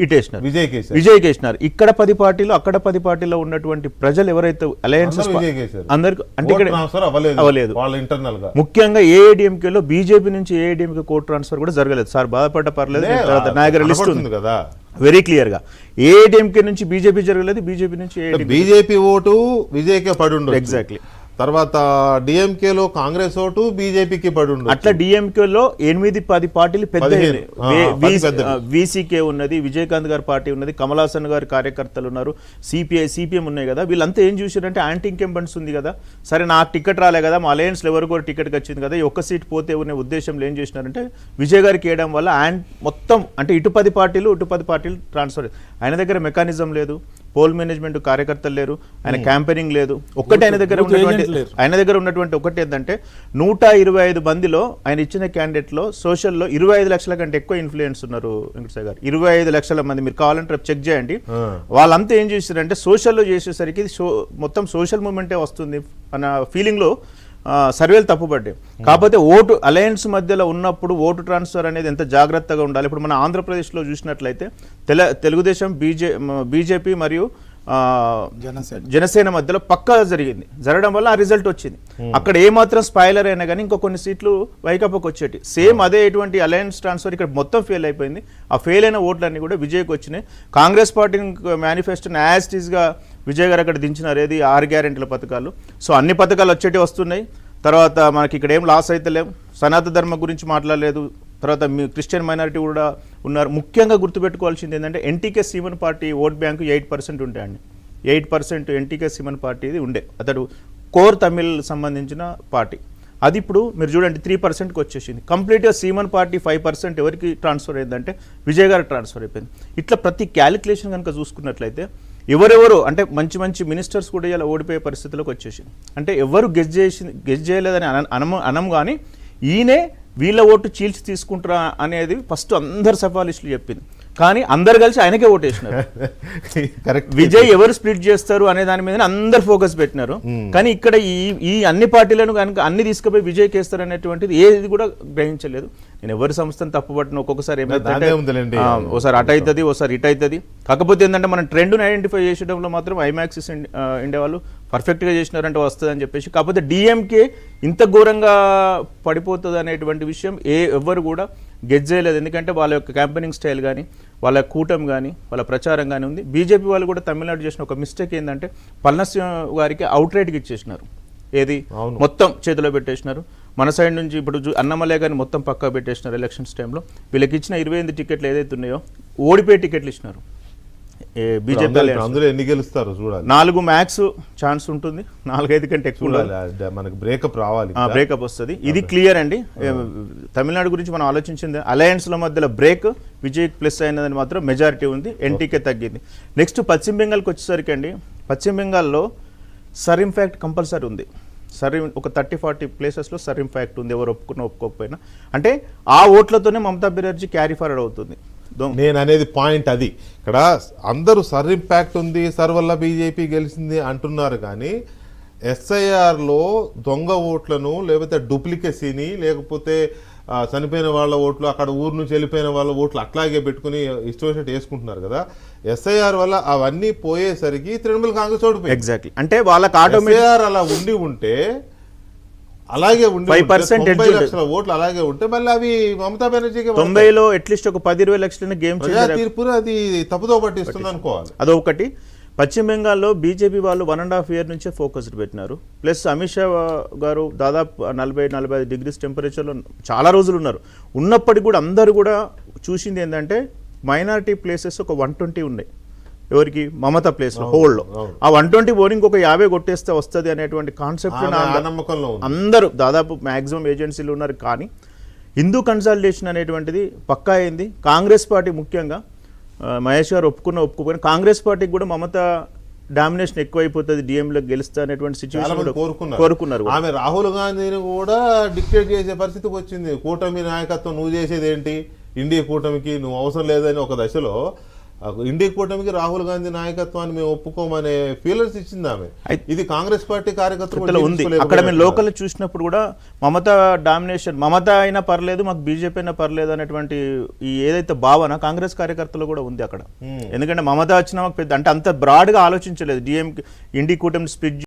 ఇటేసినారు, విజయ్ కేసినారు. ఇక్కడ 10 పార్టీలు అక్కడ 10 పార్టీలో ఉన్నటువంటి ప్రజలు ఎవరైతే అలయన్సెస్ అందరికి అంటే ఇక్కడ అవ్వలేదు. ముఖ్యంగా ఏఐడిఎంకేలో బీజేపీ నుంచి ఏఐడిఎంకే కోర్టు ట్రాన్స్ఫర్ కూడా జరగలేదు. సార్ బాధపడ్డ పర్లేదు, తర్వాత నాయకుల లిస్ట్ ఉంది కదా వెరీ క్లియర్ గా. ఏఐడిఎంకే నుంచి బీజేపీ జరగలేదు, బీజేపీ నుంచి బీజేపీ ఓటు విజయ్కే పడి ఉండదు. ఎగ్జాక్ట్లీ. తర్వాత డిఎంకేలో కాంగ్రెస్ ఓటు బీజేపీకి పడి ఉండదు. అట్లా డిఎంకేలో 8-10 పార్టీలు పెద్ద వీసీకే ఉన్నది, విజయకాంత్ గారి పార్టీ ఉన్నది, కమల్ హాసన్ గారి కార్యకర్తలు ఉన్నారు, సిపిఎం ఉన్నాయి కదా. వీళ్ళంతా ఏం చూసారంటే యాంటీ ఇంకంబెంట్స్ ఉంది కదా, సరే నాకు టికెట్ రాలే కదా, మా అలయన్స్లో ఎవరికో టికెట్కి వచ్చింది కదా, ఈ ఒక్క సీట్ పోతే ఉన్న ఉద్దేశంలో ఏం చేసినారంటే విజయ్ గారికి వేయడం వల్ల మొత్తం అంటే ఇటు 10 పార్టీలు ట్రాన్స్ఫర్. ఆయన దగ్గర మెకానిజం లేదు, పోల్ మేనేజ్మెంట్ కార్యకర్తలు లేరు, ఆయన క్యాంపెయినింగ్ లేదు. ఒక్కటి ఆయన దగ్గర ఉన్నటువంటి ఒకటి ఏంటంటే 125 మందిలో ఆయన ఇచ్చిన క్యాండిడేట్లో సోషల్లో 25 లక్షల కంటే ఎక్కువ ఇన్ఫ్లుయెన్స్ ఉన్నారు వెంకటేశ్వర గారు. 25 లక్షల మంది, మీరు కావాలంటే చెక్ చేయండి. వాళ్ళంతా ఏం చేస్తారంటే సోషల్లో చేసేసరికి మొత్తం సోషల్ మూవ్మెంటే వస్తుంది అన్న ఫీలింగ్లో సర్వేలు తప్పుపడ్డాయి. కాకపోతే ఓటు అలయన్స్ మధ్యలో ఉన్నప్పుడు ఓటు ట్రాన్స్ఫర్ అనేది ఎంత జాగ్రత్తగా ఉండాలి. ఇప్పుడు మన ఆంధ్రప్రదేశ్లో చూసినట్లయితే తెలుగుదేశం బీజేపీ మరియు జనసేన మధ్యలో పక్కా జరగడం వల్ల ఆ రిజల్ట్ వచ్చింది. అక్కడ ఏమాత్రం స్పాయిలర్ అయినా కానీ ఇంకో కొన్ని సీట్లు వైకాపాకు వచ్చేటి. సేమ్ అదే ఇటువంటి అలయన్స్ ట్రాన్స్ఫర్ ఇక్కడ మొత్తం ఫెయిల్ అయిపోయింది. ఆ ఫెయిల్ అయిన ఓట్లన్నీ కూడా విజయ్కి వచ్చినాయి. కాంగ్రెస్ పార్టీ మేనిఫెస్టోని యాజ్ ఇట్ ఈస్గా విజయ్ గారు అక్కడ దించినారు, ఏది 6 గ్యారెంటీల పథకాలు. సో అన్ని పథకాలు వచ్చేటి వస్తున్నాయి. తర్వాత మనకి ఇక్కడ ఏం లాస్ అయితే లేవు. సనాతన ధర్మం గురించి మాట్లాడలేదు. తర్వాత మీ క్రిస్టియన్ మైనారిటీ కూడా ఉన్నారు. ముఖ్యంగా గుర్తుపెట్టుకోవాల్సింది ఏంటంటే ఎన్టీకే సీమన్ పార్టీ ఓట్ బ్యాంకు 8% ఉంటాయండి. 8% ఎన్టీకే సీమన్ పార్టీది ఉండే, అతడు కోర్ తమిళ్ సంబంధించిన పార్టీ. అది ఇప్పుడు మీరు చూడండి 3%కి వచ్చేసింది. కంప్లీట్గా సీమన్ పార్టీ 5% ఎవరికి ట్రాన్స్ఫర్ అయిందంటే విజయ్ గారికి ట్రాన్స్ఫర్ అయిపోయింది. ఇట్లా ప్రతి క్యాలిక్యులేషన్ కనుక చూసుకున్నట్లయితే ఎవరెవరు అంటే మంచి మినిస్టర్స్ కూడా ఇలా ఓడిపోయే పరిస్థితిలోకి వచ్చేసింది. అంటే ఎవరు గెస్ చేయలేదని అనం కానీ ఈయనే వీళ్ళ ఓటు చీల్చి తీసుకుంటారా అనేది ఫస్ట్ అందరు సఫాలిస్టులు చెప్పింది. కానీ అందరు కలిసి ఆయనకే ఓటేసినారు. విజయ్ ఎవరు స్ప్లిట్ చేస్తారు అనే దాని మీద అందరు ఫోకస్ పెట్టినారు. కానీ ఇక్కడ ఈ అన్ని పార్టీలను కనుక అన్ని తీసుకుపోయి విజయ్ కేస్తారు అనేటువంటిది ఏది కూడా గ్రహించలేదు. నేను ఎవరి సంస్థను తప్పుపట్టిన ఒక్కొక్కసారి ఏమైందంటే ఓసారి అటు అవుతుంది, ఓసారి ఇటు అవుతుంది. కాకపోతే ఏంటంటే మనం ట్రెండ్ను ఐడెంటిఫై చేసేటంలో మాత్రం ఐమాక్సిస్ ఇండియా వాళ్ళు పర్ఫెక్ట్గా చేసినారంటే వస్తుంది అని చెప్పేసి. కాకపోతే డిఎంకే ఇంత ఘోరంగా పడిపోతుంది అనేటువంటి విషయం ఎవ్వరు కూడా గెస్ చేయలేదు. ఎందుకంటే వాళ్ళ యొక్క క్యాంపెయినింగ్ స్టైల్ కానీ, వాళ్ళ కూటమి కానీ, వాళ్ళ ప్రచారం కానీ ఉంది. బీజేపీ వాళ్ళు కూడా తమిళనాడు చేసిన ఒక మిస్టేక్ ఏంటంటే పళనిస్వామి గారికి అవుట్ రైట్గా ఇచ్చేసినారు. ఏది మొత్తం చేతిలో పెట్టేసినారు. మన సైడ్ నుంచి ఇప్పుడు అన్నమలే గారిని మొత్తం పక్కా పెట్టేసినారు ఎలక్షన్స్ టైంలో. వీళ్ళకి ఇచ్చిన 28 టికెట్లు ఏదైతే ఉన్నాయో ఓడిపోయే టికెట్లు ఇచ్చినారు. బీజేపీ 4 మ్యాక్స్ ఛాన్స్ ఉంటుంది, 4-5 కంటే ఎక్కువ మనకి బ్రేకప్ రావాలి, బ్రేకప్ వస్తుంది. ఇది క్లియర్ అండి. తమిళనాడు గురించి మనం ఆలోచించింది అలయన్స్ల మధ్యలో బ్రేక్ విజయ్ ప్లస్ అయినదని మాత్రం మెజారిటీ ఉంది, ఎన్టీకే తగ్గింది. నెక్స్ట్ పశ్చిమ బెంగాల్కి వచ్చేసరికి అండి, పశ్చిమ బెంగాల్లో సర్ ఇంపాక్ట్ కంపల్సరీ ఉంది. ఒక 30-40 ప్లేసెస్లో సర్ ఇంపాక్ట్ ఉంది, ఎవరు ఒప్పుకోకపోయినా. అంటే ఆ ఓట్లతోనే మమతా బెనర్జీ క్యారీ ఫార్వర్డ్ అవుతుంది. నేను అనేది పాయింట్ అది. ఇక్కడ అందరూ సర్ ఇంపాక్ట్ ఉంది, సర్ వల్ల బీజేపీ గెలిచింది అంటున్నారు. కానీ ఎస్ఐఆర్లో దొంగ ఓట్లను, లేకపోతే డూప్లికేసీని, లేకపోతే చనిపోయిన వాళ్ళ ఓట్లు, అక్కడ ఊరు నుంచి వెళ్ళిపోయిన వాళ్ళ ఓట్లు అట్లాగే పెట్టుకుని ఇష్టం వచ్చినట్టు వేసుకుంటున్నారు కదా. ఎస్ఐఆర్ వల్ల అవన్నీ పోయేసరికి తృణమూల్ కాంగ్రెస్ ఓడిపోయింది. ఎగ్జాక్ట్లీ. అంటే వాళ్ళకి ఎస్ఐఆర్ అలా ఉంటే అలాగే ఉండి 5% లక్షల ఓట్లు అలాగే ఉంటే మళ్ళీ అవి మమతా బెనర్జీకి 90లో అట్లీస్ట్ ఒక 10-20 లక్షల గేమ్ తీర్పును అది తప్పుదో పట్టిస్తుంది అనుకోవాలి. అదొకటి. పశ్చిమ బెంగాల్లో బీజేపీ వాళ్ళు 1.5 year నుంచే ఫోకస్డ్ పెట్టినారు. ప్లస్ అమిత్ షా గారు దాదాపు 40-45 degrees టెంపరేచర్లో చాలా రోజులు ఉన్నారు. ఉన్నప్పటికీ కూడా అందరూ కూడా చూసింది ఏంటంటే మైనారిటీ ప్లేసెస్ ఒక 120 ఉన్నాయి. ఎవరికి? మమతా ప్లేస్ లో హోల్డ్ లో ఆ 120 పోలింగ్ ఒక 50 కొట్టేస్తే వస్తుంది అనేటువంటి కాన్సెప్ట్ అందరూ దాదాపు మాక్సిమం ఏజెన్సీలు ఉన్నారు. కానీ హిందూ కన్సల్టేషన్ అనేటువంటిది పక్కా అయింది. కాంగ్రెస్ పార్టీ ముఖ్యంగా మహేష్ గారు ఒప్పుకోకపోయినా కాంగ్రెస్ పార్టీకి కూడా మమతా డామినేషన్ ఎక్కువైపోతుంది, డిఎంలో గెలుస్తా అనేటువంటి సిచ్యువేషన్ కోరుకున్నారు. ఆమె రాహుల్ గాంధీని కూడా డిక్టేట్ చేసే పరిస్థితికి వచ్చింది. కూటమి నాయకత్వం నువ్వు చేసేది ఏంటి, ఇండియా కూటమికి నువ్వు అవసరం లేదని ఒక దశలో ఇండియా కూటమికి రాహుల్ గాంధీ నాయకత్వాన్ని మేము ఒప్పుకోమనే ఫీలర్స్ ఇచ్చింది ఆమె. ఇది కాంగ్రెస్ పార్టీ కార్యకర్తలు ఉంది. అక్కడ మేము జీర్ణించుకోలేకపోయారు. లోకల్ చూసినప్పుడు కూడా మమతా డామినేషన్, మమతా అయినా పర్లేదు మాకు బీజేపీ అయినా పర్లేదు అనేటువంటి ఈ ఏదైతే భావన కాంగ్రెస్ కార్యకర్తలు కూడా ఉంది అక్కడ. ఎందుకంటే మమతా వచ్చినా మాకు పెద్ద అంటే అంత బ్రాడ్ గా ఆలోచించలేదు. డిఎంకే ఇండి కూటమి స్ప్లిట్